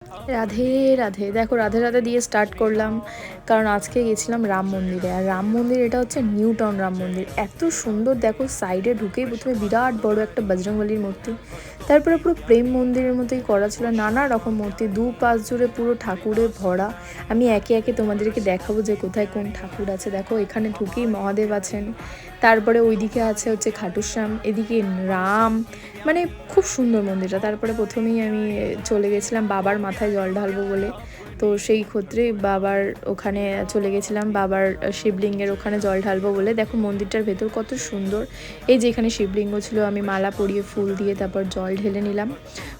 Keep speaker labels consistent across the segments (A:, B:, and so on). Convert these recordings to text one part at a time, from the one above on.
A: রাধে রাধে। দেখো রাধে রাধে দিয়ে স্টার্ট করলাম, কারণ আজকে গেছিলাম রাম মন্দিরে। আর রাম মন্দির এটা হচ্ছে নিউ টাউন রাম মন্দির, এত সুন্দর। দেখো সাইডে ঢুকেই প্রথমে বিরাট বড় একটা বজরংবলীর মূর্তি, তারপরে পুরো প্রেম মন্দিরের মতোই করা ছিল, নানা রকম মূর্তি, দু পাশ জুড়ে পুরো ঠাকুরে ভরা। আমি একে একে তোমাদেরকে দেখাবো যে কোথায় কোন ঠাকুর আছে। দেখো এখানে ঢুকেই মহাদেব আছেন, তারপরে ওইদিকে আছে হচ্ছে খাটুশ্যাম, এদিকে রাম, মানে খুব সুন্দর মন্দিরটা। তারপরে প্রথমেই আমি চলে গেছিলাম বাবার মাথায় জল ঢালবো বলে, তো সেই ক্ষেত্রে বাবার ওখানে চলে গেছিলাম, বাবার শিবলিঙ্গের ওখানে জল ঢালবো বলে। দেখো মন্দিরটার ভেতর কত সুন্দর। এই যে এখানে শিবলিঙ্গ ছিল, আমি মালা পরিয়ে ফুল দিয়ে তারপর জল ঢেলে নিলাম।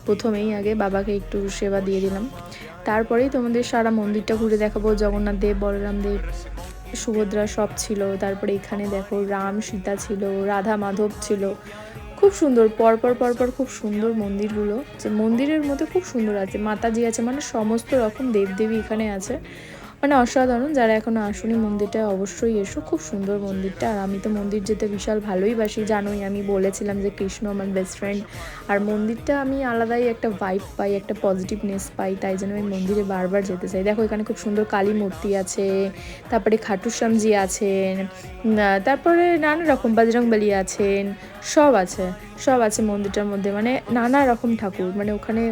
A: প্রথমেই আগে বাবাকে একটু সেবা দিয়ে দিলাম, তারপরেই তোমাদের সারা মন্দিরটা ঘুরে দেখাবো। জগন্নাথ দেব, বলরাম দেব, সুভদ্রা সব ছিল। তারপরে এখানে দেখো রাম সীতা ছিল, রাধা মাধব ছিল, খুব সুন্দর। পরপর পরপর খুব সুন্দর মন্দিরগুলো, মন্দিরের মধ্যে খুব সুন্দর আছে। মাতাজি আছে, মানে সমস্ত রকম দেবদেবী এখানে আছে, মানে অসাধারণ। যারা এখনো আসুনি মন্দিরটা অবশ্যই এসো, খুব সুন্দর মন্দিরটা। আর আমি তো মন্দির যেতে বিশাল ভালোই বাসি, জানোই আমি বলেছিলাম যে কৃষ্ণ আমার বেস্ট ফ্রেন্ড। আর মন্দিরটা আমি আলাদাই একটা ভাইব পাই, একটা পজিটিভনেস পাই, তাই জন্য আমি মন্দিরে বারবার যেতে চাই। দেখো এখানে খুব সুন্দর কালী মূর্তি আছে, তারপরে খাটুশ্যামজি আছেন, তারপরে নানা রকম বজরংবলী আছেন, সব আছে, সব আছে মন্দিরটার মধ্যে, মানে নানা রকম ঠাকুর, মানে ওখানে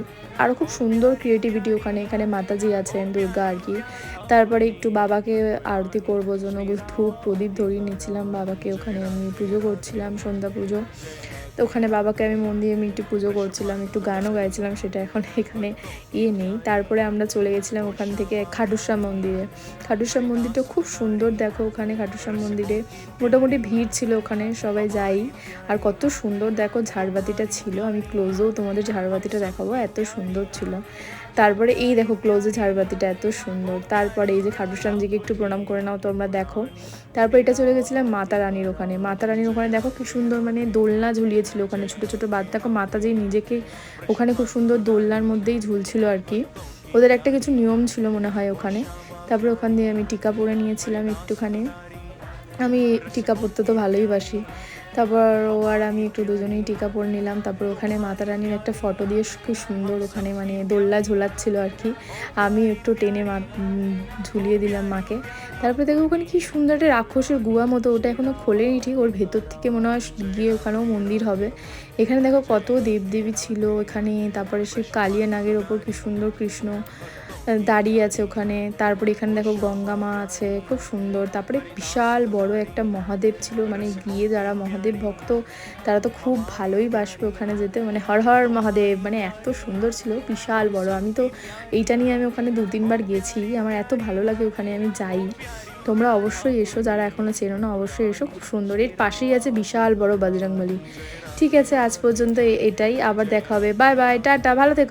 A: আরও খুব সুন্দর ক্রিয়েটিভিটি ওখানে। এখানে মাতাজি আছেন, দুর্গা আর কি। তারপরে একটু বাবাকে আরতি করবো জন্য ধূপ প্রদীপ ধরিয়ে নিচ্ছিলাম বাবাকে, ওখানে আমি পুজো করছিলাম, সন্ধ্যা পুজো। তো ওখানে বাবাকে আমি মন দিয়ে আমি একটু পুজো করছিলাম, একটু গানও গাইছিলাম, সেটা এখন এখানে নেই। তারপরে আমরা চলে গেছিলাম ওখান থেকে খাটুশ্যাম মন্দিরে। খাটুশ্যাম মন্দিরটা খুব সুন্দর। দেখো ওখানে খাটুশ্যাম মন্দিরে মোটামুটি ভিড় ছিল, ওখানে সবাই যাই। আর কত সুন্দর দেখো ঝাড়বাতিটা ছিল, আমি ক্লোজেও তোমাদের ঝাড়বাতিটা দেখাবো, এত সুন্দর ছিল। তারপরে এই দেখো ক্লোজে ঝাড়বাতিটা এত সুন্দর। তারপরে এই যে খাটুশ্যামজিকে একটু প্রণাম করে নাও তোমরা, দেখো। তারপর এটা চলে গেছিলাম মাতা রানীর ওখানে। মাতা রানীর ওখানে দেখো কি সুন্দর, মানে দোলনা ঝুলিয়েছিল ওখানে, ছোটো ছোটো বাচ্চা। দেখো মাতাজি নিজেকে ওখানে খুব সুন্দর দোলনার মধ্যেই ঝুলছিল আর কি, ওদের একটা কিছু নিয়ম ছিল মনে হয় ওখানে। তারপরে ওখান দিয়ে আমি টিকা পরে নিয়েছিলাম একটুখানি, আমি টিকা পরতে তো ভালোই বাসি। তারপর ও আর আমি একটু দুজনেই টিকা পরে নিলাম। তারপর ওখানে মাতা রানীর একটা ফটো দিয়ে খুব সুন্দর ওখানে মানে দোল্লা ঝোলাচ্ছিল আর কি, আমি একটু টেনে ঝুলিয়ে দিলাম মাকে। তারপরে দেখো ওখানে কি সুন্দর একটা রাক্ষসের গুহা মতো, ওটা এখনও খোলেনি ঠিক, ওর ভেতর থেকে মনে হয় গিয়ে ওখানেও মন্দির হবে। এখানে দেখো কত দেবদেবী ছিল এখানে। তারপরে সে কালিয়া নাগের ওপর কি সুন্দর কৃষ্ণ দাঁড়িয়ে আছে ওখানে। তারপরে এখানে দেখো গঙ্গা মা আছে, খুব সুন্দর। তারপরে বিশাল বড় একটা মহাদেব ছিল, মানে গিয়ে যারা মহাদেব ভক্ত তারা তো খুব ভালোই বাসবে ওখানে যেতে, মানে হর হর মহাদেব, মানে এত সুন্দর ছিল, বিশাল বড়। আমি তো এইটা নিয়ে আমি ওখানে 2-3 বার গেছি, আমার এত ভালো লাগে ওখানে, আমি যাই। তোমরা অবশ্যই এসো, যারা এখনও চেনো না অবশ্যই এসো, খুব সুন্দর। এর পাশেই আছে বিশাল বড় বজরংবলী। ঠিক আছে, আজ পর্যন্ত এটাই, আবার দেখা হবে, বাই বাই, টাটা, ভালো থেকো।